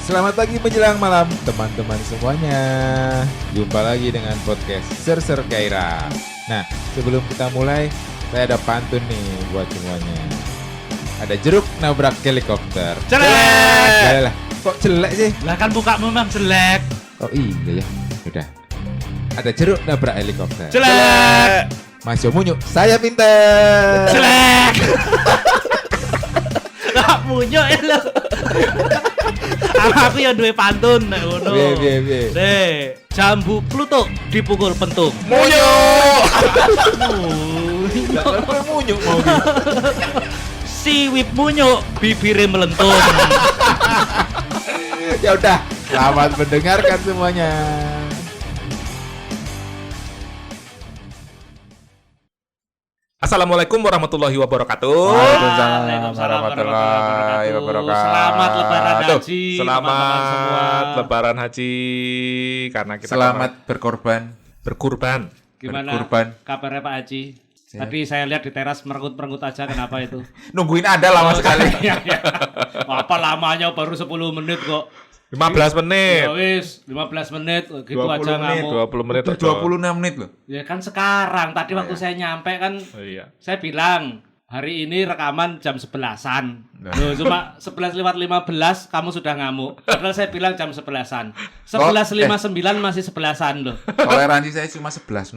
Selamat pagi menjelang malam teman-teman semuanya. Jumpa lagi dengan podcast Ser Kaira. Nah, sebelum kita mulai, saya ada pantun nih buat semuanya. Ada jeruk nabrak helikopter. Jelek. Lah, kok jelek sih? Lah kan mukamu memang jelek. Oh iya ya. Udah. Ada jeruk nabrak helikopter. Jelek. Mas Yomunyu, saya pinter. Jelek. Lah munyuk ya lo. Aku yang duwe pantun nek ngono. Piye. Jambu Pluto dipukul pentung. Munyuk. Munyuk mau gitu. Siwip munyuk, bibire melentung. Ya udah, selamat mendengarkan semuanya. Assalamualaikum warahmatullahi wabarakatuh. Waalaikumsalam warahmatullahi wabarakatuh. Selamat Lebaran Haji. Selamat teman-teman Lebaran Haji karena kita Selamat berkorban. berkurban. Gimana Berkurban. kabarnya Pak Haji? Tadi saya lihat di teras merengut-merengut aja, kenapa itu? Nungguin ada lama sekali. Iya. Apa lamanya baru 10 menit kok. 15 menit. Ya wis, 15 menit gitu 20 aja menit, ngamuk. 20 menit. Itu 26 menit loh. Ya kan sekarang, tadi waktu saya nyampe kan Oh, iya. saya bilang hari ini rekaman jam 11-an. Nah. Loh, cuma 11 lewat 15 kamu sudah ngamuk. Padahal saya bilang jam 11-an. 11.59 masih 11-an loh. Toleransi saya cuma 11.05.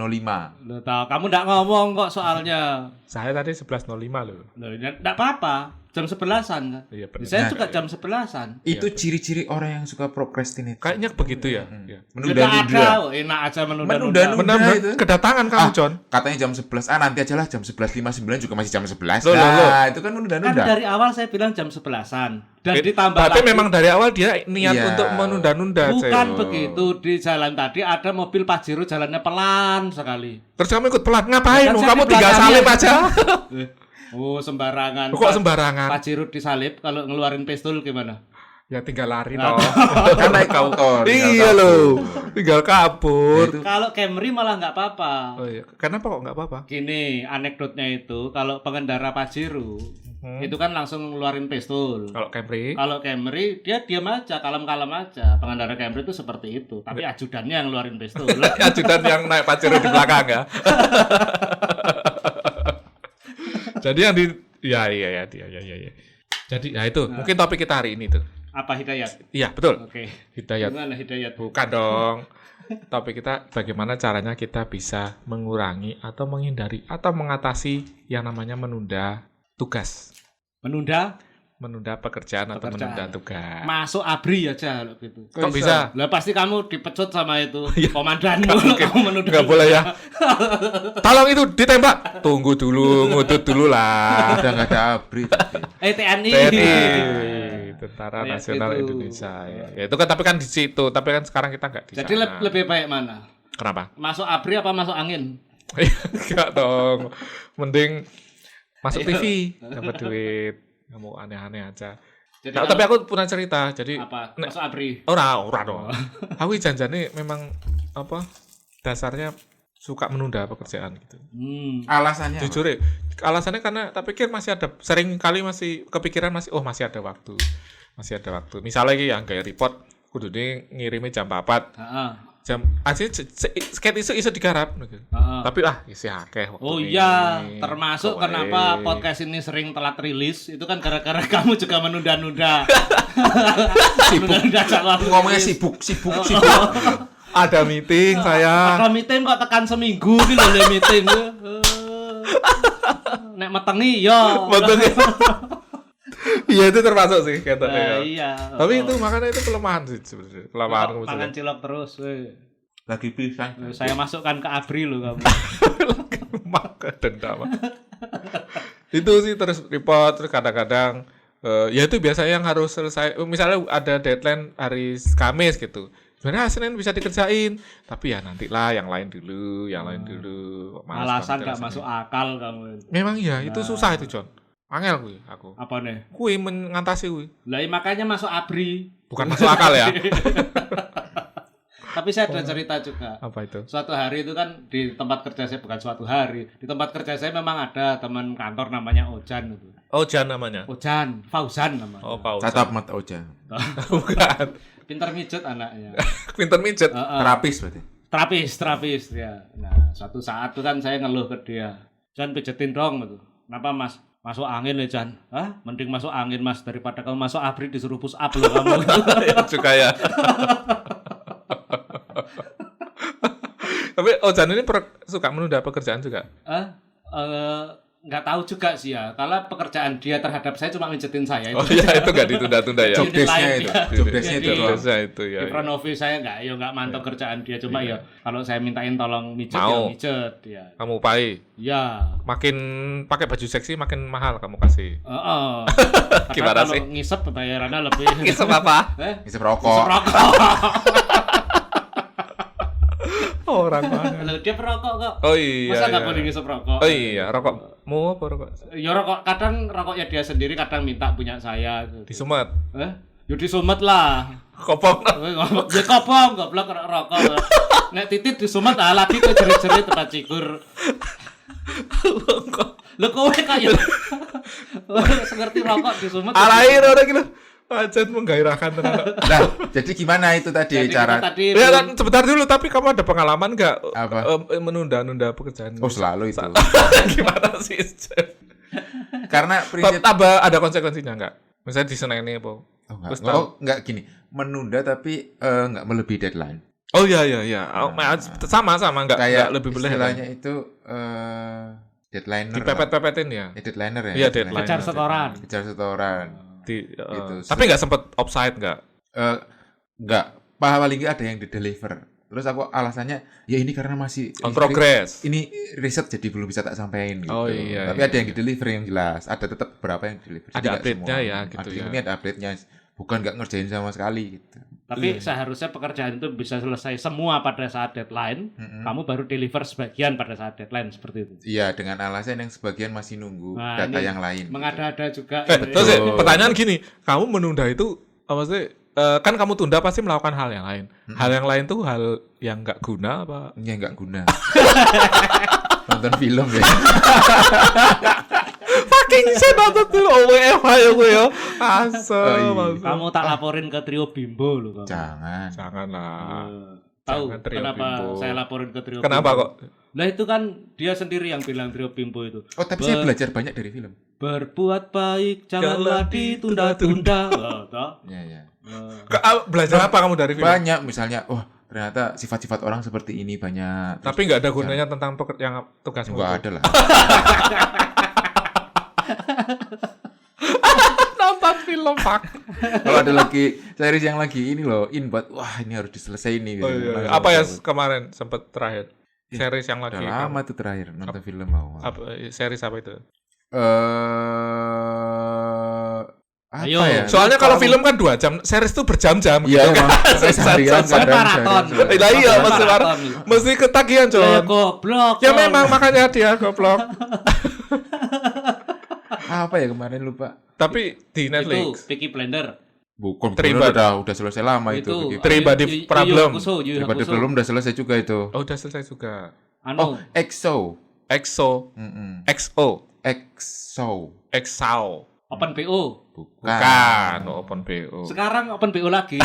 Loh, tahu kamu enggak ngomong kok soalnya. Saya tadi 11.05 loh. Loh, enggak apa-apa. Jam 11-an kan. Iya, benar. Saya Nah, juga jam 11-an. Itu ciri-ciri orang yang suka procrastinate. Kayaknya begitu ya. Iya. Menunda-nunda. Ada, enak aja menunda-nunda. Menunda. Benar, kedatangan kamu, John. Katanya jam 11. Nanti aja lah jam 11.59 juga masih jam 11. Loh. Itu kan Kan menunda-nunda. dari awal saya bilang jam 11-an. Dan ditambah Berarti lagi, memang dari awal dia niat Iya. untuk menunda-nunda. bukan Cek. begitu. Di jalan tadi ada mobil Pajero jalannya pelan sekali. Terus kamu ikut pelan ngapain? Kan saya Kamu di tinggal belakangnya. salib aja. Oh, sembarangan. Kok sembarangan? Pajero disalip, kalau ngeluarin pistol gimana? Ya tinggal lari Nah. toh. Kan naik motor. Iya loh. Tinggal kabur. Kalau Camry malah nggak apa-apa. Oh iya. Kenapa kok nggak apa-apa? Gini, anekdotnya itu kalau pengendara Pajero itu kan langsung ngeluarin pistol. Kalau Camry, Kalau Camry dia diam aja, kalem-kalem aja. Pengendara Camry itu seperti itu. Tapi ajudannya yang ngeluarin pistol. ajudan yang naik Pajero di belakang ya. Jadi yang di iya. Jadi ya itu mungkin topik kita hari ini tuh. Apa Hidayat? Iya, betul. Oke. Hidayat. Gimana Hidayat? Bukan dong. Topik kita bagaimana caranya kita bisa mengurangi atau menghindari atau mengatasi yang namanya menunda tugas. Menunda pekerjaan atau menunda tugas. Masuk ABRI aja loh gitu. Kok bisa? Lah pasti kamu dipecut sama itu Iya. komandanmu. Kamu menunda. Nggak boleh ya. Tolong itu ditembak. Tunggu dulu, ngudut dulu lah. Udah nggak ada abri. TNI. TNI, Tentara Ya, Nasional gitu. Indonesia. Ya, itu kan tapi kan di situ. Tapi kan sekarang kita nggak di Jadi sana. lebih baik mana? Kenapa? Masuk ABRI apa masuk angin? Enggak dong. Mending masuk TV dapat duit. Kamu aneh-aneh aja. Jadi Nah, tapi aku punya cerita. Jadi apa? nek- Masuk ABRI. ora dong. Aku janjane memang apa? Dasarnya suka menunda pekerjaan gitu. Alasannya Jujur ya, alasannya karena tak pikir masih ada, sering kali masih kepikiran masih ada waktu. Masih ada waktu. Misalnya iki yang kayak report kudu ngirimi jam 4. Heeh. Jam asli sket isu digarap gitu. Heeh. Tapi isih akeh waktu Oh ini. iya, termasuk Pokoknya. kenapa podcast ini sering telat rilis itu kan gara-gara kamu juga menunda-nunda. Menunda jadwal ngomongnya rilis. sibuk. Ada meeting saya. Ada meeting kok tekan seminggu gitu loh meeting. Nek metengi ya. Betul. Iya itu termasuk sih kata Iya. Tapi itu makanya itu kelemahan sih sebenarnya. Kelemahan kamu Pangan sebenarnya. cilok terus. Lagi pisang. Saya masukkan ke ABRI loh kamu. Maka dendam. Itu sih terus report terus kadang-kadang ya itu biasanya yang harus selesai. Misalnya ada deadline hari Kamis gitu. Sebenarnya Senin bisa dikerjain, tapi ya nantilah yang lain dulu. Malas Alasan banget gak rasanya. masuk akal kamu. Memang iya, itu susah itu, John. Angel kuwi aku. Apa nih? Kuwi mengatasi kuwi. Lah makanya masuk ABRI. Bukan masuk akal ya. Tapi saya ada cerita juga. Apa itu? Suatu hari itu kan di tempat kerja saya, bukan suatu hari. Di tempat kerja saya memang ada teman kantor namanya Ojan itu. Ojan namanya. Ojan, Fauzan namanya. Oh, Pak Ojan. Catap mata Oja. Bukan. Pintar mijet anaknya. Pinter mijet. Terapis berarti. Terapis ya. Nah, suatu saat tuh kan saya ngeluh ke dia. Jan pijetin dong gitu. Kenapa Mas? Masuk angin ya Jan. Hah? Mending masuk angin Mas daripada kamu masuk abri disuruh push up loh kamu. Ya juga ya. Tapi Ojan ini suka menunda pekerjaan juga. Nggak tahu juga sih ya. Kalau pekerjaan dia terhadap saya cuma mijetin saya. Oh iya, itu nggak ditunda-tunda ya. Job desk-nya itu. Job desk-nya itu. Job desk-nya itu ya. Di front office saya nggak mantap kerjaan dia, cuma ya kalau saya mintain tolong mijet Mau. ya mijet ya. Kamu upai. Ya. Makin pakai baju seksi makin mahal kamu kasih. Gimana Karena sih? kalau ngisep bayarannya lebih. Ngisep apa? Ngisep Ngisep rokok. rokok. Orang mana? Loh, dia perokok kok. Oh iya. Masa nggak iya. boleh ngisep rokok? Oh iya, rokokmu apa rokok? Ya rokok, kadang rokoknya dia sendiri, kadang minta punya saya. Di Sumet. Ya di Sumet lah. Kopong. Ya kopong, goblok rokok. Nek titit di Sumet lagi ke jerit-jerit tempat cikur. Lho kowe kaya ngerti rokok di Sumet. Alain orang gitu. Ajan menggairahkan tenan. Nah, jadi gimana itu tadi Jadi cara? kita tadi Ya kan sebentar dulu, tapi kamu ada pengalaman nggak Apa? menunda-nunda pekerjaan? Oh, selalu itu. Gimana sih? Karena prinsip Tambah ada konsekuensinya nggak? Misalnya di Seneni apa? enggak gini. Menunda tapi enggak melebihi deadline. Oh iya. Sama nggak Kayak lebih boleh. istilahnya itu deadliner. Dipepet-pepetin ya. Deadliner ya. Iya, istilahnya. deadline. kejar setoran. Kejar setoran. Gitu. Tapi nggak sempet offside nggak? Enggak. Paling enggak ada yang di-deliver. Terus aku alasannya ya ini karena masih On progress. Ini riset jadi belum bisa tak sampaikan gitu. Oh, iya, Tapi iya, ada yang di-deliver yang jelas. Ada tetap beberapa yang di-deliver. Ada Jadi nggak update-nya semua. ya, gitu ya. Ini ada update-nya. Bukan nggak ngerjain sama sekali gitu. Tapi seharusnya pekerjaan itu bisa selesai semua pada saat deadline. Kamu baru deliver sebagian pada saat deadline seperti itu. Iya, dengan alasan yang sebagian masih nunggu Nah, data ini yang lain. Mengada-ada juga. Terus pertanyaan gini, kamu menunda itu apa sih? Kan kamu tunda pasti melakukan hal yang lain. Hal yang lain tuh hal yang nggak guna apa? Ini nggak guna. Nonton film ya. Fucking saya nonton dulu OWF aja gue ya. Asal. Kamu tak laporin ke Trio Bimbo loh kamu. Jangan. Janganlah. Tahu Jangan Trio kenapa Bimbo. saya laporin ke Trio Kenapa Bimbo? kok? Lah itu kan dia sendiri yang bilang Trio Bimbo itu. Oh, tapi saya belajar banyak dari film. Berbuat baik janganlah ditunda-tunda. Oh, toh? Iya. Belajar apa kamu dari film? Banyak misalnya, ternyata sifat-sifat orang seperti ini banyak. Tapi nggak ada gunanya tentang yang tugasmu. Enggak ada lah. Nonton film pak. Kalau ada lagi series yang lagi ini loh, wah ini harus diselesaikan nih. Oh, gitu. iya. Apa ya kemarin sempat terakhir? Series yang lagi. Udah lama tuh terakhir nonton film mau. Series apa itu? Apa Ayo. ya? Soalnya kalau film kan 2 jam, series tuh berjam-jam. Iya gitu emang. kan. Seharian Saya maraton. Lah iya mesti Maraton. mesti ketagihan, Ya Jon. goblok. Ya memang makanya dia goblok. Apa ya kemarin lupa. Tapi di Itu Netflix. Peaky Blender. Bukan Terlibat. udah selesai lama itu. Itu Terlibat problem. Terlibat belum udah selesai juga itu. Oh, udah selesai juga. Anu, EXO. EXO. Mm-mm. XO. EXO. EXAO. Open BO. Bukan. Open BO. Sekarang Open BO lagi.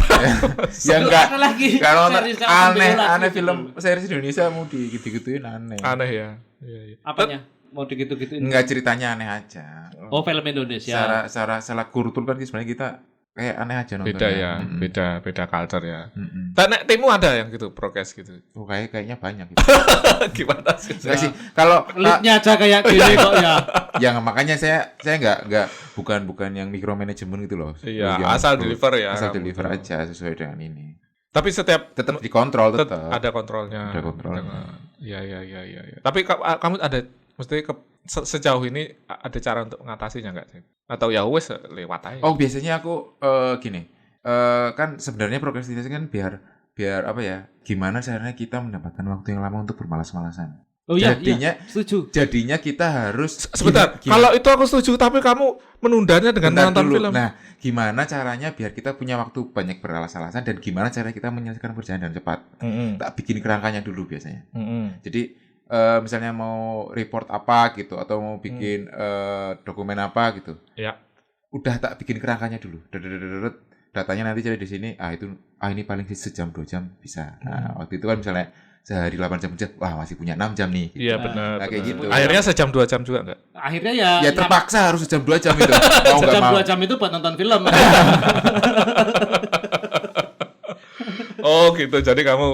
Ya enggak. Ada lagi. Kalau Seriesnya Open BO lagi aneh gitu. film series Indonesia mau gitu-gituin aneh. Aneh ya. Iya. Apanya? Mau digitu-gituin? Enggak, ceritanya aneh aja. Oh, film Indonesia. Secara kultur kan sebenarnya kita kayak aneh aja nontonnya. Beda ya. Mm-mm. Beda culture ya. Mm-mm. Dan timmu ada yang gitu, prokes gitu. Oh, kayaknya banyak gitu. Gimana sih? Enggak sih. Kalau Leadnya aja kayak gini kok ya. yang makanya saya enggak bukan yang micromanagement gitu loh. Iya, Yang asal pro- deliver ya. Asal kamu deliver tuh. aja sesuai dengan ini. Tapi setiap Tetap dikontrol tetap. ada kontrolnya. Ada kontrolnya. Iya. Tapi kamu ada mesti sejauh ini ada cara untuk mengatasinya nggak sih? Atau ya wes lewat aja. Oh, biasanya aku gini. Kan sebenarnya prokrastinasi kan biar apa ya? Gimana caranya kita mendapatkan waktu yang lama untuk bermalas-malasan. Oh iya, Jadinya- iya, setuju. Jadinya kita harus Sebentar, kalau itu aku setuju, tapi kamu menundanya dengan Bentar menonton dulu. film. Nah, gimana caranya biar kita punya waktu banyak beralas-alasan dan gimana cara kita menyelesaikan pekerjaan dengan cepat? Tak bikin kerangkanya dulu biasanya. Jadi misalnya mau report apa gitu atau mau bikin dokumen apa gitu. Ya. Udah tak bikin kerangkanya dulu. Datanya nanti jadi di sini. Ini paling sejam 2 jam bisa. Nah, waktu itu kan misalnya sehari 8 jam kerja, wah masih punya 6 jam nih. Iya benar. Nah, kayak gitu. Akhirnya sejam 2 jam juga enggak? Akhirnya ya Ya terpaksa harus sejam 2 jam itu. Mau nggak sejam mau. 2 jam itu buat nonton film. Oh gitu, jadi kamu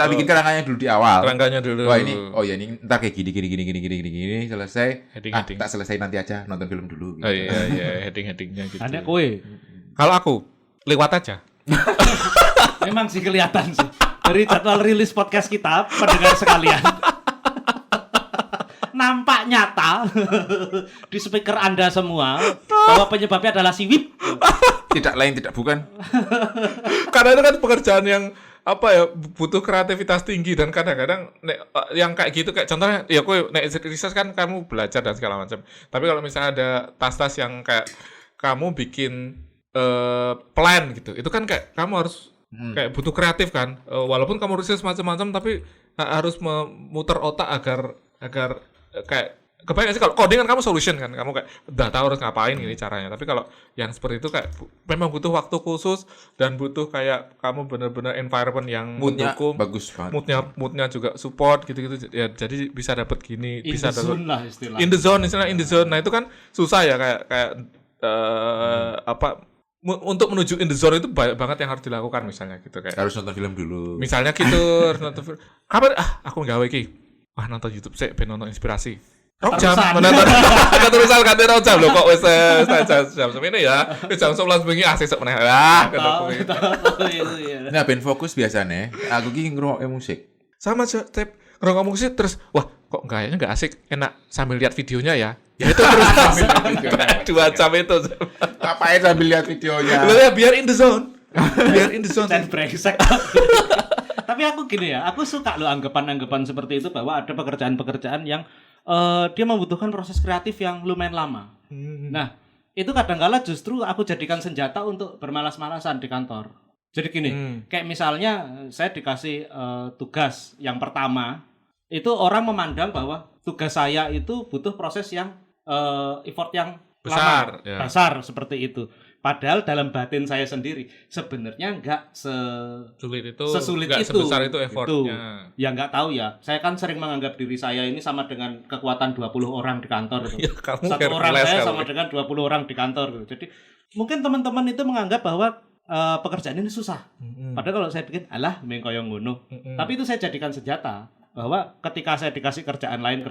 Tak bikin kerangkanya dulu di awal. kerangkanya dulu. Wah ini ntar kayak gini selesai. Heading. Tak selesai nanti aja nonton film dulu. Gitu. Oh iya, heading-headingnya gitu. Aneh kowe. Kalau aku lewat aja. Memang sih kelihatan sih. Dari jadwal rilis podcast kita, pendengar sekalian. Nampak nyata di speaker Anda semua bahwa penyebabnya adalah siwip. Tidak lain tidak bukan. Karena itu kan pekerjaan yang butuh kreativitas tinggi dan kadang-kadang yang kayak gitu kayak contohnya ya kowe nek riset kan kamu belajar dan segala macam. Tapi kalau misalnya ada tas-tas yang kayak kamu bikin plan gitu. Itu kan kayak kamu harus kayak butuh kreatif kan. Walaupun kamu riset macam-macam tapi harus memutar otak agar kayak kebanyakan sih kalau coding kan kamu solution kan, kamu kayak udah tahu harus ngapain ini caranya. Tapi kalau yang seperti itu kayak memang butuh waktu khusus dan butuh kayak kamu benar-benar environment yang Moodnya mendukung, bagus banget. moodnya juga support gitu-gitu ya. Jadi bisa dapat gini, In bisa the dapat zone lah istilahnya. in the zone, istilah in the zone. Nah itu kan susah ya kayak untuk menuju in the zone itu banyak banget yang harus dilakukan misalnya gitu kayak. Harus nonton film dulu. Misalnya gitu, harus nonton film. Kapan aku nggawe iki? Wah, nonton YouTube sih, ben nonton inspirasi. Rong jam menonton. Keterusan ganti rong jam lho kok wis jam semene ya. Wis jam 11 bengi sesuk meneh. Nah, ben fokus biasanya aku ki ngrungokke musik. Sama aja, Tep. Ngerungok musik terus, wah kok kayaknya nggak asik, enak sambil lihat videonya ya. Ya itu terus sambil 2 jam itu. Ngapain sambil lihat videonya? Loh ya biar in the zone. Biar in the zone. Dan brengsek. Tapi aku gini ya, aku suka loh anggapan-anggapan seperti itu bahwa ada pekerjaan-pekerjaan yang dia membutuhkan proses kreatif yang lumayan lama. Nah, itu kadang-kala justru aku jadikan senjata untuk bermalas-malasan di kantor. Jadi gini, kayak misalnya saya dikasih tugas yang pertama, itu orang memandang bahwa tugas saya itu butuh proses yang effort yang Besar, lama, ya. besar seperti itu. Padahal dalam batin saya sendiri sebenarnya nggak sesulit nggak itu. sebesar itu effortnya. Ya nggak tahu ya. Saya kan sering menganggap diri saya ini sama dengan kekuatan 20 orang di kantor itu. Ya, kamu Satu orang careless saya kamu. sama dengan 20 orang di kantor gitu. Jadi mungkin teman-teman itu menganggap bahwa pekerjaan ini susah. Padahal kalau saya bikin alah meng koyo ngono. Tapi itu saya jadikan senjata bahwa ketika saya dikasih kerjaan lain,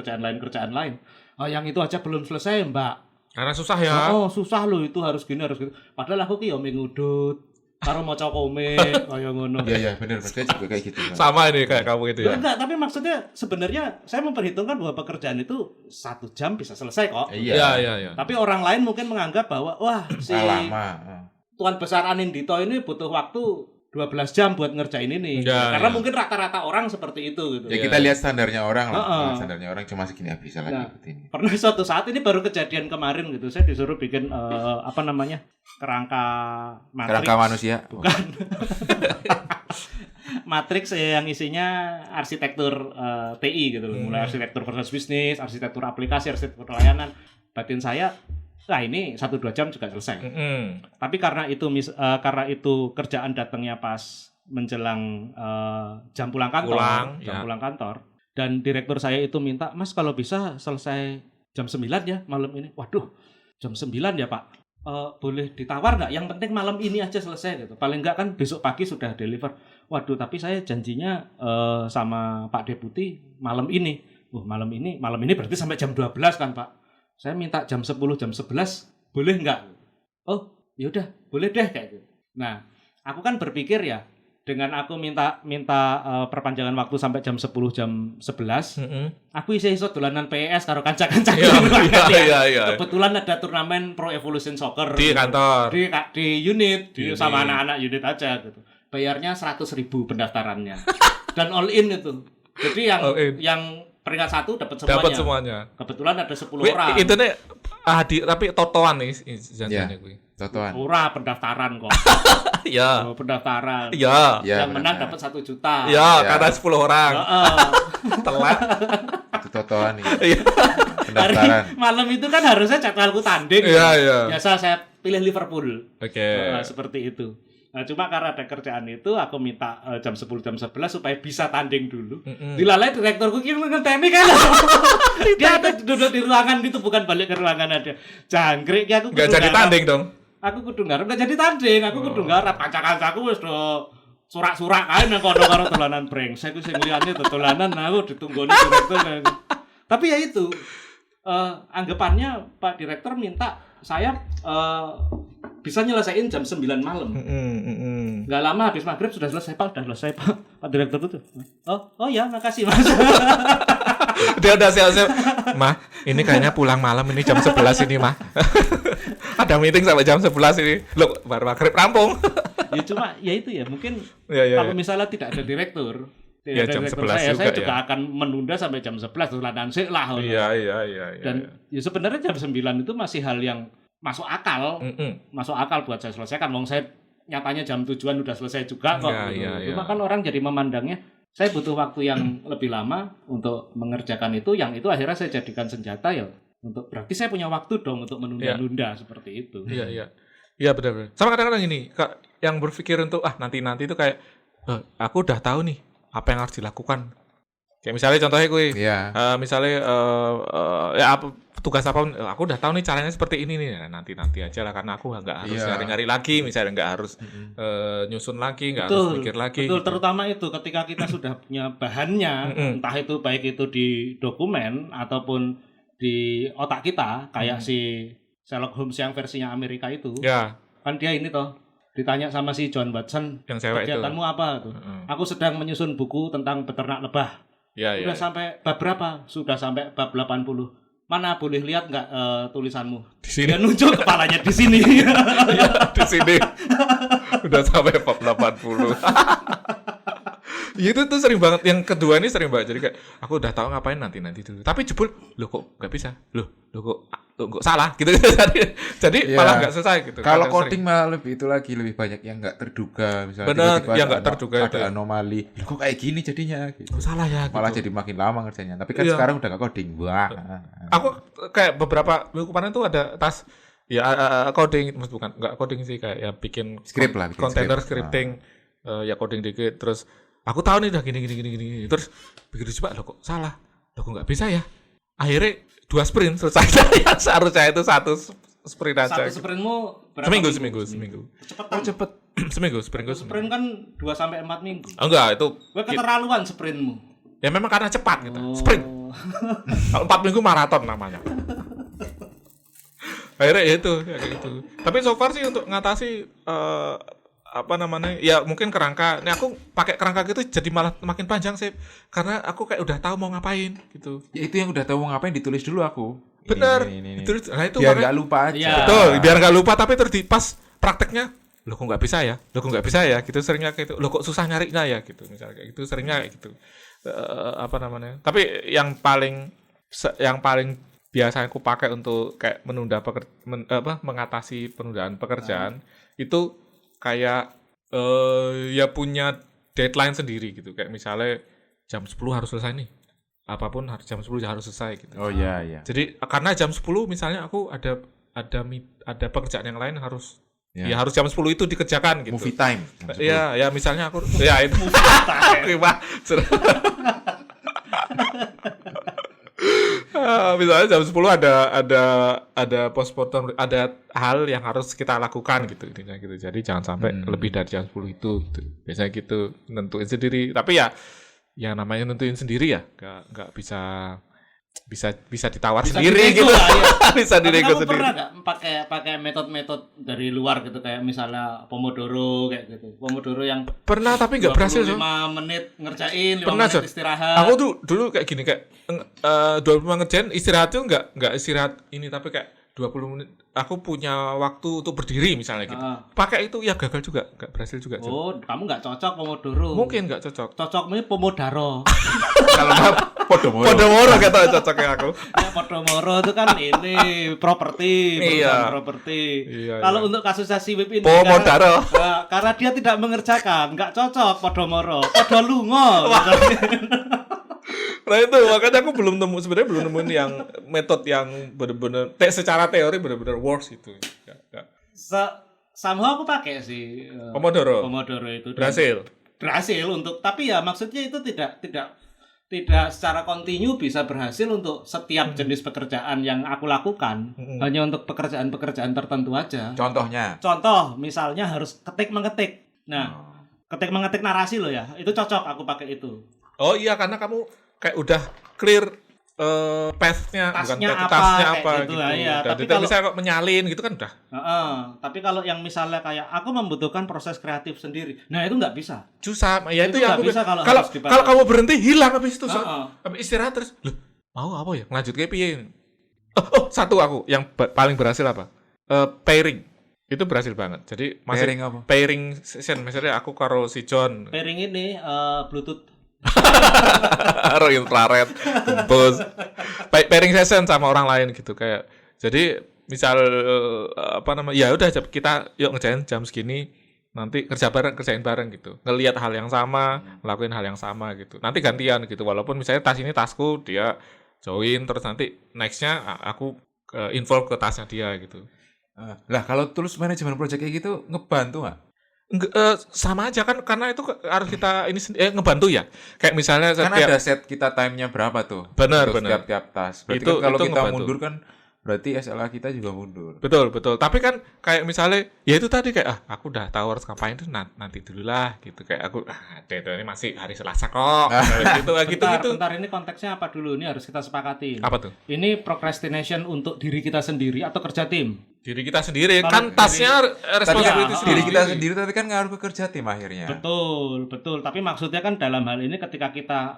yang itu aja belum selesai, Mbak. Karena susah ya. Oh, susah loh itu harus gini harus gitu. Padahal aku ki yo ngudut karo maca komik kaya ngono. Iya benar, saya juga kayak gitu. Sama ini kayak kamu itu ya. Enggak, tapi maksudnya sebenarnya saya memperhitungkan bahwa pekerjaan itu 1 jam bisa selesai kok. Iya. Tapi orang lain mungkin menganggap bahwa wah si lama. Tuan Besar Anindito ini butuh waktu 12 jam buat ngerjain ini. Ya, Karena ya. mungkin rata-rata orang seperti itu gitu. Ya kita lihat standarnya orang lah. Heeh. Nah, standarnya orang cuma segini bisa lagi Nah, seperti ini. pernah suatu saat ini baru kejadian kemarin gitu. Saya disuruh bikin kerangka matriks. Kerangka manusia. Bukan. Matriks yang isinya arsitektur TI gitu loh. Mulai arsitektur proses bisnis, arsitektur aplikasi, arsitektur layanan. Batin saya, nah ini 1-2 jam juga selesai. Tapi karena itu kerjaan datangnya pas menjelang jam pulang kantor, pulang kantor, dan direktur saya itu minta, Mas kalau bisa selesai jam 9 ya malam ini. Waduh, jam 9 ya Pak. Boleh ditawar nggak? Yang penting malam ini aja selesai gitu. Paling nggak kan besok pagi sudah deliver. Waduh, tapi saya janjinya sama Pak Deputi malam ini. Malam ini berarti sampai jam 12 kan Pak. Saya minta jam 10, jam 11, boleh nggak? Oh, yaudah, boleh deh kayak gitu. Nah, aku kan berpikir ya, dengan aku minta perpanjangan waktu sampai jam 10, jam 11, aku iso dolanan PS karo kanca-kanca. Iya. Kebetulan ada turnamen Pro Evolution Soccer Di kantor. di unit, sama anak-anak unit aja gitu. Bayarnya 100.000 pendaftarannya. Dan all in itu. Jadi yang peringkat 1 dapat semuanya. Dapat semuanya. Kebetulan ada 10 Wih, orang. itu nih tapi totoan nih janjinya gue. Totoan. Ora pendaftaran kok. Iya. Oh, pendaftaran. Iya. Ya, Yang menang benar. dapat 1 juta. Iya, Ya. karena 10 orang. Heeh. Telat. Itu totoan nih. Iya. Pendaftaran. Malam itu kan harusnya jadwalku tanding. Iya, iya. Biasa saya pilih Liverpool. Oke. Seperti itu. Nah, cuma karena ada kerjaan itu aku minta jam 10 jam 11 supaya bisa tanding dulu. Dilalai direkturku ki ngenteni kan. Dia itu duduk di ruangan itu bukan balik ke ruangan ada. Jangkrik ki aku Enggak kudu jadi ngarep. tanding dong. Aku kudu ngarep enggak jadi tanding, aku kudu ngarep kanca-kancaku wis do surak-surak kae nang kono karo dolanan brengsek ku sing liyane dolanan aku ditunggoni direktur. Tapi ya itu anggapannya Pak Direktur minta saya bisa nyelesain jam 9 malam. Nggak lama habis maghrib sudah selesai Pak, sudah selesai Pak. Pak Direktur itu. Oh ya, makasih Mas. Dia udah siap-siap. Mah, ini kayaknya pulang malam ini jam 11 ini, Mah. Ada meeting sampai jam 11 ini. Loh, baru maghrib rampung. Ya cuma ya itu ya, mungkin Iya. kalau misalnya tidak ada direktur, Ya, jam 11 saya juga, juga ya. akan menunda sampai jam 11 dolanan sik lah. Iya. Dan ya sebenarnya jam 9 itu masih hal yang masuk akal. Masuk akal buat saya selesaikan. Wong saya nyatanya jam 7-an udah selesai juga kok. Iya. Cuma kan orang jadi memandangnya saya butuh waktu yang lebih lama untuk mengerjakan itu, yang itu akhirnya saya jadikan senjata ya untuk berarti saya punya waktu dong untuk menunda-nunda seperti itu. Iya. Iya benar. Sama kadang-kadang ini, Kak, yang berpikir untuk nanti itu kayak aku udah tahu nih apa yang harus dilakukan. Kayak misalnya contohnya gue, misalnya tugas apa, aku udah tahu nih caranya seperti ini nih. Nanti aja lah karena aku nggak harus nyari-nyari lagi, misalnya nggak harus nyusun lagi, nggak harus mikir lagi. Betul, gitu. terutama itu ketika kita sudah punya bahannya, entah itu baik itu di dokumen ataupun di otak kita, kayak si Sherlock Holmes yang versinya Amerika itu. Ya. Kan dia ini toh ditanya sama si John Watson, Yang cewek itu. kegiatanmu apa tuh? Aku sedang menyusun buku tentang peternak lebah. Sudah sampai bab berapa? Sudah sampai bab 80. Mana boleh lihat nggak tulisanmu? Di sini. Dia nunjuk kepalanya di sini. Di sini. Udah sampai bab 80. Itu tuh sering banget. Yang kedua ini sering banget. Jadi kayak aku udah tahu ngapain nanti dulu. Tapi jebul, loh kok nggak bisa? Loh kok salah gitu. Jadi malah nggak selesai gitu. Kalau Kadang coding malah lebih banyak yang nggak terduga, misalnya Bener, tiba-tiba yang nggak terduga ada itu ya. anomali. Loh, kok kayak gini jadinya gitu. sering, salah ya. Malah Gitu. jadi makin lama ngerjainnya. Tapi kan Iya. sekarang udah nggak coding. Wah. Aku kayak beberapa minggu kemarin tuh ada tas coding, bukan nggak coding sih, kayak ya bikin Script lah, bikin container script. scripting, ya coding dikit. Terus aku tahu nih udah gini. Terus begitu coba, loh kok salah, loh kok nggak bisa ya. Akhirnya 2 sprint selesai. Yang seharusnya itu 1 sprint aja. Satu sprintmu berapa? Seminggu. Cepet kan? Cepet. seminggu. Sprint kan 2 sampai 4 minggu. Enggak, itu Gue keterlaluan sprintmu. ya memang karena cepat gitu. Oh. Sprint. Kalau 4 minggu maraton namanya. Akhirnya ya itu, ya kayak gitu. Tapi so far sih untuk ngatasi ya mungkin kerangka. Nih aku pakai kerangka gitu jadi malah makin panjang sih, karena aku kayak udah tahu mau ngapain gitu. Ya itu yang udah tahu mau ngapain ditulis dulu aku. Bener. Ini. Ditulis, nah itu Biar makanya- nggak lupa aja. Iya. betul, biar nggak lupa. Tapi terus di pas prakteknya, loh kok nggak bisa ya, gitu seringnya kayak gitu. Loh kok susah nyarinya ya, gitu misalnya kayak gitu, seringnya kayak gitu. Tapi yang paling biasa aku pakai untuk kayak mengatasi penundaan pekerjaan itu kayak ya punya deadline sendiri gitu. Kayak misalnya jam 10 harus selesai nih. Apapun harus jam 10 harus selesai gitu. Oh iya. Jadi karena jam 10 misalnya aku ada pekerjaan yang lain harus Ya. ya harus jam 10 itu dikerjakan gitu. Movie time. Iya, ya misalnya aku ya itu terima. Misalnya jam 10 ada postmortem, ada hal yang harus kita lakukan gitu intinya gitu. Jadi jangan sampai lebih dari jam 10 itu gitu. Biasanya gitu, nentuin sendiri. Tapi ya yang namanya nentuin sendiri ya nggak bisa ditawar sendiri dinego gitu. lah, ya. Bisa Tapi dinego kamu sendiri. pernah nggak pakai metode dari luar gitu, kayak misalnya Pomodoro kayak gitu. Pomodoro yang Pernah tapi nggak berhasil, 25 so. menit ngerjain, 5 Pernah, menit so. istirahat. Aku tuh dulu kayak gini, kayak 25 ngerjain istirahat tuh nggak istirahat ini, tapi kayak 20 menit aku punya waktu untuk berdiri misalnya gitu. Pakai itu ya gagal juga, enggak berhasil juga. Oh, kamu enggak cocok Pomodoro. Mungkin enggak cocok. Cocoknya Pomodoro. Kalau nggak Podomoro. Podomoro kata cocoknya aku. Ya, Podomoro itu kan ini properti, perusahaan properti. Iya, Kalau iya. untuk kasusnya si Wip ini Pomodoro. karena dia tidak mengerjakan, enggak cocok Podomoro. Podolungo. Nah itu makanya aku sebenarnya belum nemuin yang metode yang benar-benar secara teori benar-benar works itu. Enggak. Somehow aku pakai sih Pomodoro itu. Berhasil untuk, tapi ya maksudnya itu tidak secara kontinu bisa berhasil untuk setiap jenis pekerjaan yang aku lakukan. Hanya untuk pekerjaan-pekerjaan tertentu aja. Contoh, misalnya harus ketik-mengetik. Nah, ketik-mengetik narasi loh ya. Itu cocok aku pakai itu. Oh iya, karena kamu kayak udah clear path-nya, tasnya apa gitu. gitu. Ya, Dan tapi tidak kalau bisa kok menyalin gitu kan udah. Tapi kalau yang misalnya kayak aku membutuhkan proses kreatif sendiri. Nah, itu nggak bisa. Susah. Ya itu yang aku bisa kalau harus dipakai. kalau kamu berhenti hilang habis itu. Habis istirahat terus. Loh, mau apa ya? Lanjut ke piye? Satu aku yang paling berhasil apa? Pairing. Itu berhasil banget. Jadi Pairing apa? Pairing session. Misalnya aku karo si John. Pairing ini Bluetooth. Infrared, tembus. Pairing session sama orang lain gitu kayak. Jadi misal ya udah kita yuk ngerjain jam segini, nanti kerjain bareng gitu. Ngelihat hal yang sama, ngelakuin hal yang sama gitu. Nanti gantian gitu. Walaupun misalnya tas ini tasku, dia join terus nanti nextnya aku involve ke tasnya dia gitu. Lah kalau tools manajemen project kayak gitu ngebantu nggak? Sama aja kan karena itu harus kita ngebantu ya. Kayak misalnya kan ada set kita time-nya berapa tuh? Benar. Tiap tas. Berarti Itu kan kalau kita ngebantu. mundur kan berarti SLA kita juga mundur. Betul. Tapi kan kayak misalnya ya itu tadi kayak aku udah tahu harus ngapain tuh nanti dulu lah gitu. Kayak aku ini masih hari Selasa kok. gitu. Bentar, ini konteksnya apa dulu? Ini harus kita sepakati. Apa tuh? Ini procrastination untuk diri kita sendiri atau kerja tim? Diri kita sendiri. Kalau Kan tasnya responsibility Diri kita sendiri tapi kan ngaruh ke kerja tim akhirnya. Betul. Tapi maksudnya kan dalam hal ini ketika kita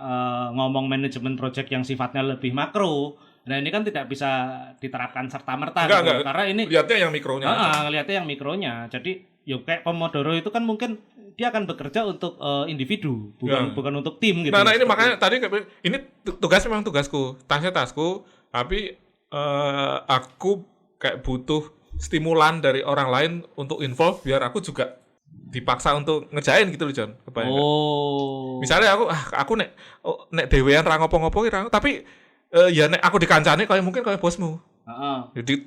ngomong manajemen project yang sifatnya lebih makro, nah ini kan tidak bisa diterapkan serta-merta enggak. Karena ini lihatnya yang mikronya. Lihatnya yang mikronya. Jadi kayak Pomodoro itu kan mungkin dia akan bekerja untuk individu, bukan untuk tim gitu. Nah ini makanya tadi ini memang tugasku, tasku, tapi aku kayak butuh stimulan dari orang lain untuk involve biar aku juga dipaksa untuk ngerjain gitu loh John. Misalnya aku nek dewean ra ngopo-ngopo tapi ya nek aku dikancani mungkin kayak bosmu.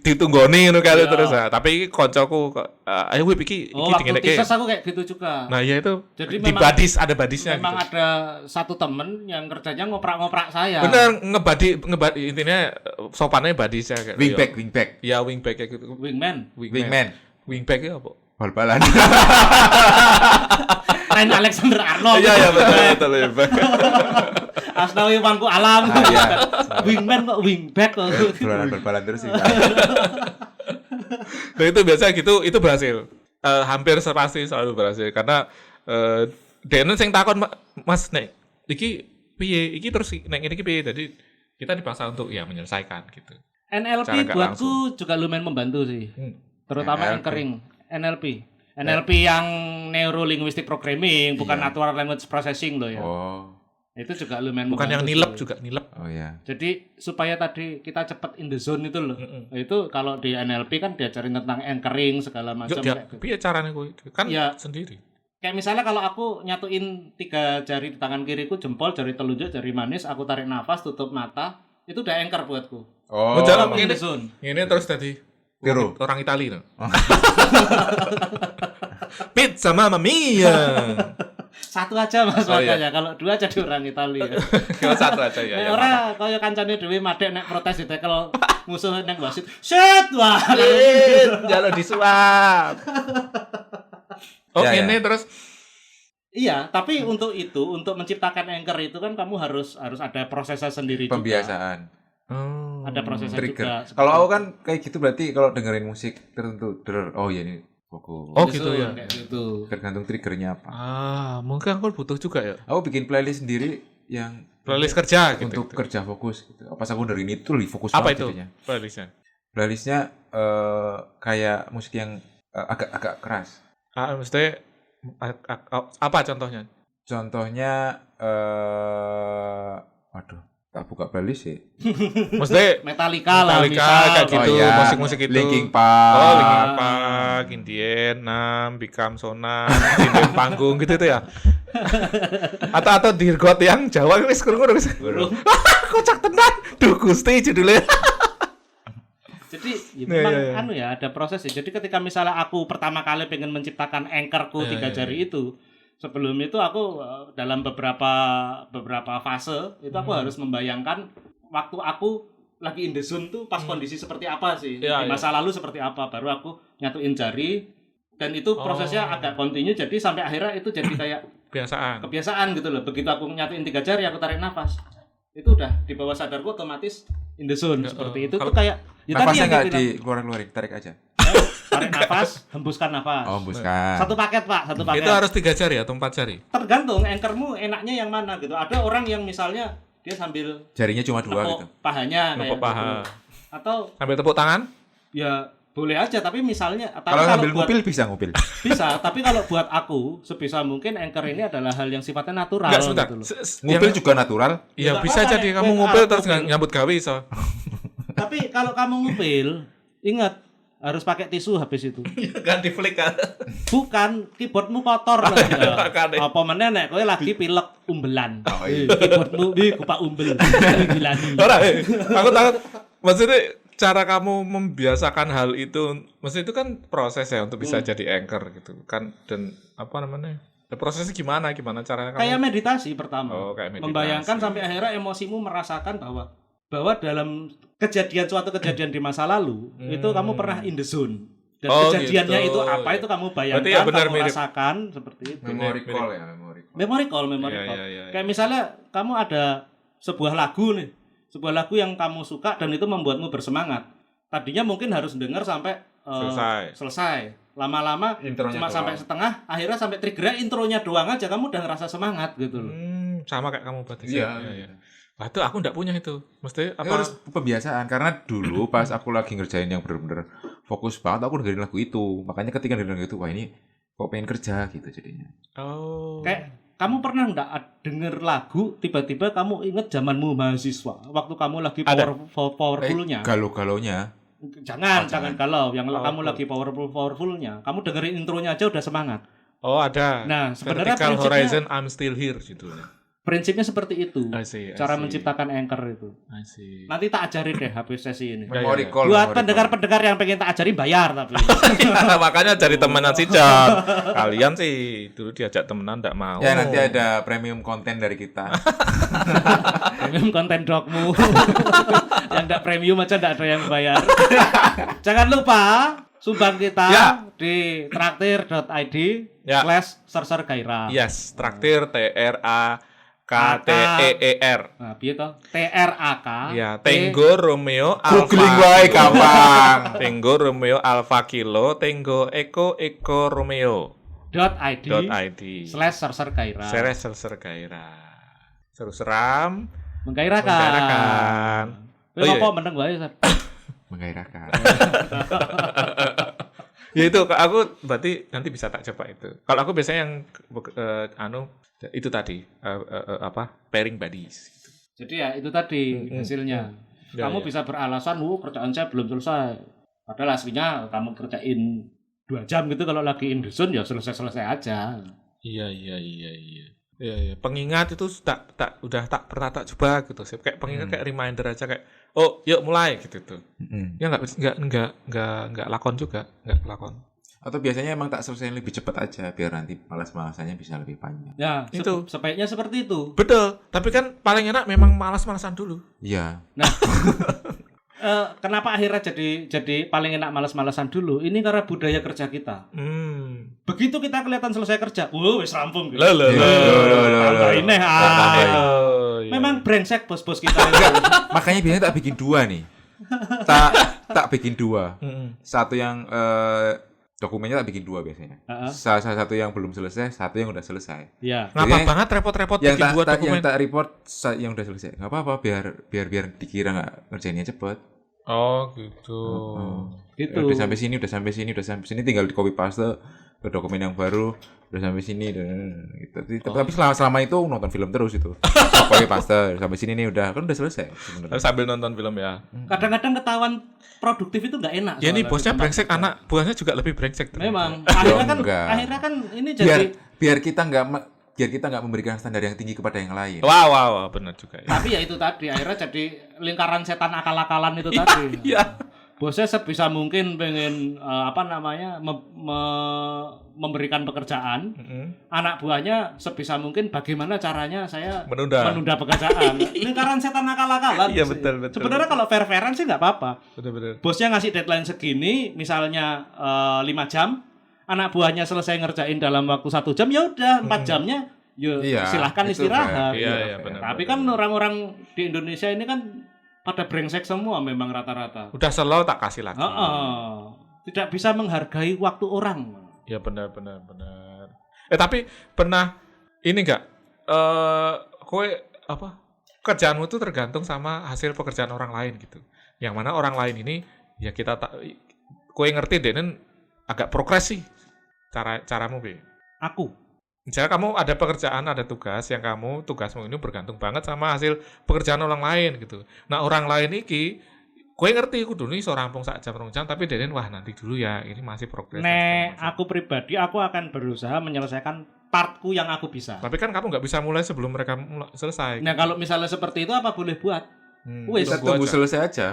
Ditunggoni ngono kali terus tapi koncoku ayo Wip iki waktu tesis aku kayak gitu juga. Nah ya itu. Jadi di badis ada badisnya memang gitu. ada satu temen yang kerjanya ngoprak-ngoprak saya. Bener ngebadi intinya sopannya badisnya kayak Wingback. Ya wingback kayak gitu. Wingman. Wingback itu apa? Bal-balan. Ren Alexander Arnold. Iya betul. Asnawi Wangku Alam. Wingman kok wingback kok. Bal-balan terus sih. Nah itu biasa gitu, itu berhasil. Hampir pasti selalu berhasil karena dene sing takon Mas nek iki piye? Iki terus nek ngene iki piye? Jadi kita dipaksa untuk ya menyelesaikan gitu. NLP buatku juga lumayan membantu sih. Terutama anchoring NLP yang Neuro Linguistic Programming, bukan Natural Language Processing loh ya. Itu juga lumayan bukan yang nilep juga nilep. Oh iya. Jadi supaya tadi kita cepat in the zone itu loh. Itu kalau di NLP kan diajarin tentang anchoring segala macam kayak gitu. Piye carane kuwi? Kan ya sendiri. Kayak misalnya kalau aku nyatuin 3 jari di tangan kiriku, jempol, jari telunjuk, jari manis, aku tarik nafas, tutup mata, itu udah anchor buatku. Jalan in the zone. Ini terus tadi orang Itali no. Pizza Mamma Mia. Satu aja Mas makanya. Kalau 2 jadi orang Italia. Kalau satu aja ya. Ora kaya kancane dhewe madhek nek protes ditekel musuh ning wasit. Shit wah. Jalo disuap. Ini terus iya, tapi untuk menciptakan anchor itu kan kamu harus ada prosesnya sendiri juga. Pembiasaan. Ada prosesnya trigger. juga. Kalau aku kan kayak gitu berarti kalau dengerin musik tertentu, ini fokus. Gitu ya. Gitu. Tergantung triggernya apa. Mungkin aku butuh juga ya. Aku bikin playlist sendiri yang playlist kerja gitu. Untuk kerja fokus gitu. Pas aku dengerin itu lebih fokus apa banget itu jadinya. Playlistnya? Playlistnya kayak musik yang agak keras. Maksudnya apa contohnya? Contohnya waduh, tak buka playlist sih. Maksudnya Metallica lah Metallica misal. kayak gitu, Oh, iya. musik-musik itu. Linkin Park. Oh, Linkin Park, Indien, Bikam Sona, Indien Panggung gitu tuh ya. Atau Dirgot yang Jawa wis kurang wis. Kocak tenan. Duh Gusti judulnya. Jadi ya Iya, memang iya. ada prosesnya. Jadi ketika misalnya aku pertama kali pengen menciptakan anchorku Iya, 3 iya, jari itu, sebelum itu aku dalam beberapa fase itu aku harus membayangkan waktu aku lagi in the zone tuh pas kondisi seperti apa sih, Iya, di masa lalu seperti apa, baru aku nyatuin jari dan itu prosesnya agak kontinu, jadi sampai akhirnya itu jadi kayak kebiasaan gitu loh. Begitu aku nyatuin 3 jari, aku tarik nafas, itu udah di bawah sadarku otomatis in the zone seperti itu. Tuh kayak ya tadi Nafasnya yang nggak dibilang, dikeluarin, tarik aja. tarik nafas, hembuskan nafas. Oh, hembuskan. Satu paket Pak, satu paket. Itu harus 3 jari atau 4 jari? Tergantung anchormu enaknya yang mana gitu. Ada orang yang misalnya dia sambil Jarinya cuma 2 nepok gitu. pahanya kayak Nepok paha. gitu. Atau Sambil tepuk tangan? ya boleh aja, tapi misalnya Kalau ngambil buat- ngupil bisa ngupil. bisa, tapi kalau buat aku sebisa mungkin anchor ini adalah hal yang sifatnya natural Enggak, sebentar. gitu loh. Ngupil juga natural. Iya, Nggak bisa apa-apa, jadi nek, kamu gue ngupil arep terus ngupil. nyambut gawe iso. Tapi kalau kamu ngupil, ingat harus pakai tisu habis itu. Ganti flick kan. Bukan, keyboardmu kotor. makanya. Apa meneh nek kowe lagi pilek umbelan. Oh, iya. Keyboardmu kupak umbel. Gilani. Ora, aku takut. Maksudnya cara kamu membiasakan hal itu, maksudnya itu kan proses ya untuk bisa jadi anchor gitu kan, dan apa namanya? Prosesnya gimana caranya kamu? Kayak meditasi pertama. Oh, kayak meditasi. Membayangkan sampai akhirnya emosimu merasakan bahwa dalam suatu kejadian di masa lalu itu kamu pernah in the zone. Dan Oh, kejadiannya gitu. itu apa itu kamu bayangkan, Berarti ya benar kamu mirip. rasakan seperti itu. Memory call ya, memory call. Memory call. Iya. Kayak misalnya kamu ada sebuah lagu nih, sebuah lagu yang kamu suka dan itu membuatmu bersemangat. Tadinya mungkin harus dengar sampai selesai. Lama-lama Intronya cuma doang. sampai setengah, akhirnya sampai triggernya intronya doang aja kamu udah ngerasa semangat gitu loh. Sama kayak kamu berarti. Iya. Wah, itu aku enggak punya itu. Mesti Itu apa? harus pembiasaan karena dulu pas aku lagi ngerjain yang bener-bener fokus banget aku dengerin lagu itu. Makanya ketika dengerin lagu itu, wah ini kok pengen kerja gitu jadinya. Oh. Kayak kamu pernah nggak denger lagu tiba-tiba kamu inget zamanmu mahasiswa waktu kamu lagi powerfulnya. Galau-galaunya. Jangan galau. Yang Oh, kamu lagi powerfulnya. Kamu dengerin intronya aja udah semangat. Oh, ada. Nah, sebenarnya Vertical prinsipnya- Horizon I'm Still Here judulnya. Prinsipnya seperti itu. I see. Cara menciptakan anchor itu. I see. Nanti tak ajarin deh habis sesi ini. Memory iya. call. Buat memory call. pendengar-pendengar yang pengen tak ajarin bayar tapi. Makanya cari temenan sih, John. Kalian sih dulu diajak temenan enggak mau. Ya nanti ada premium konten dari kita. Premium konten dogmu. Yang enggak premium aja enggak ada yang bayar. Jangan lupa sumbang kita Ya. di traktir.id Ya. /sersergairah. Yes, traktir TRAKTEER. Nah, piye to? TRAK. Ya, Tenggo Romeo Googling Alpha. wae gampang. Tenggo Romeo Alpha Kilo, Tenggo Eko Romeo. .id .id. /sersergairah. Serser Gairah. Seru seram, Menggairahkan. menggairahkan. Kowe Oh, iya. apa meneng wae, Sar? Menggairahkan. Ya itu aku berarti nanti bisa tak coba itu. Kalau aku biasanya yang itu tadi pairing buddies gitu. Jadi ya itu tadi hasilnya. Ya, Kamu ya. bisa beralasan, kerjaan saya belum selesai. Padahal aslinya kamu kerjain 2 jam gitu, kalau lagi in the zone ya selesai-selesai aja. Iya. Iya. Pengingat itu udah tak pernah tak coba gitu sih. Kayak pengingat kayak reminder aja kayak oh, yuk mulai gitu tuh. Ya enggak lakon juga, enggak lakon. Atau biasanya emang tak selesaiin lebih cepat aja biar nanti malas-malasannya bisa lebih panjang. Ya, Itu. sebaiknya seperti itu. Betul, tapi kan paling enak memang malas-malasan dulu. Iya. Nah, kenapa akhirnya jadi paling enak malas-malasan dulu? Ini karena budaya kerja kita. Begitu kita kelihatan selesai kerja, wis rampung gitu. Loh. Tambahin deh, Tambahin. Iya. Memang brengsek bos-bos kita. Makanya biasanya tak bikin 2 nih. tak bikin 2. Satu yang dokumennya tak bikin 2 biasanya. Salah satu yang belum selesai, satu yang udah selesai. Iya. Ngapa Jadi, banget repot-repot Yang bikin tak, dua tak- dokumen? yang tak report yang udah selesai. Enggak apa-apa biar dikira enggak ngerjainnya cepet. Oh gitu. Gitu. Udah sampai sini tinggal di copy paste ke dokumen yang baru, udah sampai sini gitu. Tapi selama itu nonton film terus itu. Copy paste sampai sini nih udah selesai sebenarnya. Sambil nonton film ya. Kadang-kadang ketahuan produktif itu nggak enak. Ya ini soalnya bosnya di tempat brengsek, kerja. anak buahnya juga lebih brengsek. ternyata. Memang akhirnya enggak. kan ini jadi Biar kita nggak memberikan standar yang tinggi kepada yang lain. Wow, benar juga ya. tapi ya itu tadi akhirnya jadi lingkaran setan akal-akalan itu tadi. Iya. Bosnya sebisa mungkin pengen memberikan pekerjaan. Anak buahnya sebisa mungkin bagaimana caranya saya menunda pekerjaan. Lingkaran setan akal-akalan. Iya sih. betul. Sebenarnya kalau fair-fairan sih nggak apa-apa. Betul. Bosnya ngasih deadline segini, misalnya 5 jam, anak buahnya selesai ngerjain dalam waktu 1 jam, ya udah 4 jamnya, Iya, silahkan itu istirahat. Iya, benar. Tapi kan orang-orang di Indonesia ini kan pada brengsek semua memang rata-rata. Udah slow tak kasih lagi. Tidak bisa menghargai waktu orang. Ya benar. Tapi pernah ini enggak kowe apa? Kerjaanmu tuh tergantung sama hasil pekerjaan orang lain gitu. Yang mana orang lain ini ya kita kowe ngerti denen agak progres sih caramu Be. Aku Misalnya kamu ada pekerjaan, ada tugas yang tugasmu ini bergantung banget sama hasil pekerjaan orang lain gitu. Nah orang lain iki, kowe ngerti kudu nih seorang rampung sak jam 2 jam, tapi denen wah nanti dulu ya, ini masih progres. aku pribadi aku akan berusaha menyelesaikan partku yang aku bisa. Tapi kan kamu nggak bisa mulai sebelum mereka selesai. Nah kalau misalnya seperti itu apa boleh buat? Wes, Kita tunggu selesai aja.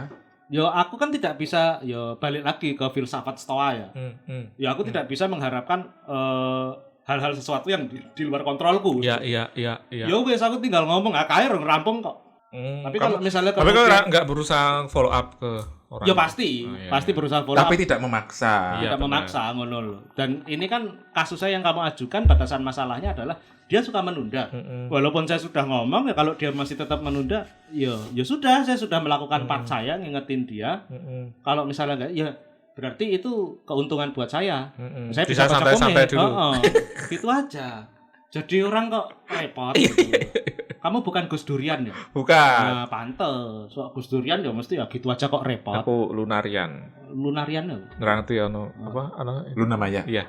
yo aku kan tidak bisa balik lagi ke filsafat Stoa ya. Ya aku tidak bisa mengharapkan hal-hal sesuatu yang di luar kontrolku. Iya. Ya wes aku tinggal ngomong, kae rampung kok. Tapi kalau misalnya tapi kan nggak berusaha follow up ke orang. Ya pasti berusaha follow up. Tapi tidak memaksa. Iya, Tidak memaksa ngono loh. Dan ini kan kasusnya yang kamu ajukan, batasan masalahnya adalah dia suka menunda. Walaupun saya sudah ngomong ya kalau dia masih tetap menunda, ya sudah, saya sudah melakukan part saya ngingetin dia. Kalau misalnya enggak, ya berarti itu keuntungan buat saya. Saya bisa santai-santai dulu. Gitu aja. Jadi orang kok repot gitu. Kamu bukan Gus Durian ya? Bukan. Nah, pantes. So, Gus Durian ya mesti ya gitu aja kok repot. Aku lunarian. Lunarian ya? Ngerti apa? Luna Maya. Iya.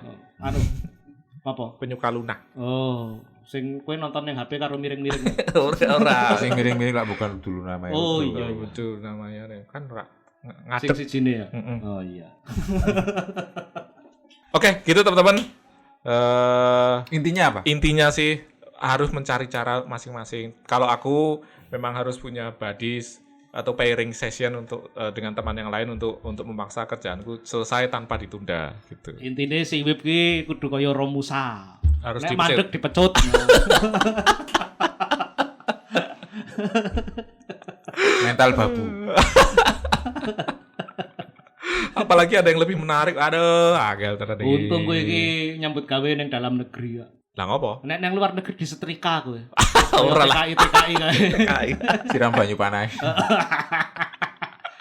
Apa? Penyuka lunak. Oh, sing kowe nonton yang HP karo miring-miring. Ora. Sing miring-miring lah bukan dulu namanya. Oh iya. Itu namanya kan ora Sing ngadep. sijine ya. Mm-mm. Oh iya. Oke, gitu teman-teman. Intinya apa? Intinya sih harus mencari cara masing-masing. Kalau aku memang harus punya buddies atau pairing session untuk dengan teman yang lain untuk memaksa kerjaanku selesai tanpa ditunda gitu. Intine si Wib ki kudu kaya Romusa. Harus Nek dipecut. mandek dipecut. Mental babu. Apalagi ada yang lebih menarik. Aduh, agel ternyata. Untung kowe iki nyambut gawe ning dalam negeri ya. Lah ngopo? Nek nang luar negeri disetrika kowe. Ora lah. TKI kae. Siram banyu panas.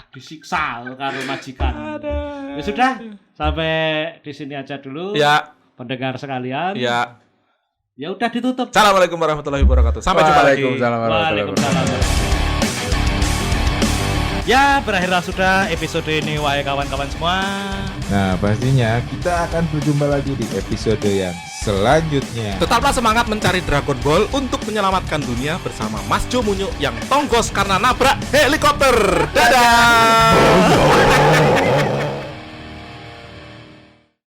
Disiksa karo majikan. Ya sudah, sampai di sini aja dulu. Ya, Pendengar sekalian. ya. Ya udah ditutup. Assalamualaikum warahmatullahi wabarakatuh. Sampai jumpa lagi. Waalaikumsalam warahmatullahi wabarakatuh. Waalaikumsalam. Ya, berakhirlah sudah episode ini wahai kawan-kawan semua. Nah, pastinya kita akan berjumpa lagi di episode yang selanjutnya. Tetaplah semangat mencari Dragon Ball untuk menyelamatkan dunia bersama Mas Jo Munyo yang tonggos karena nabrak helikopter. Dadah.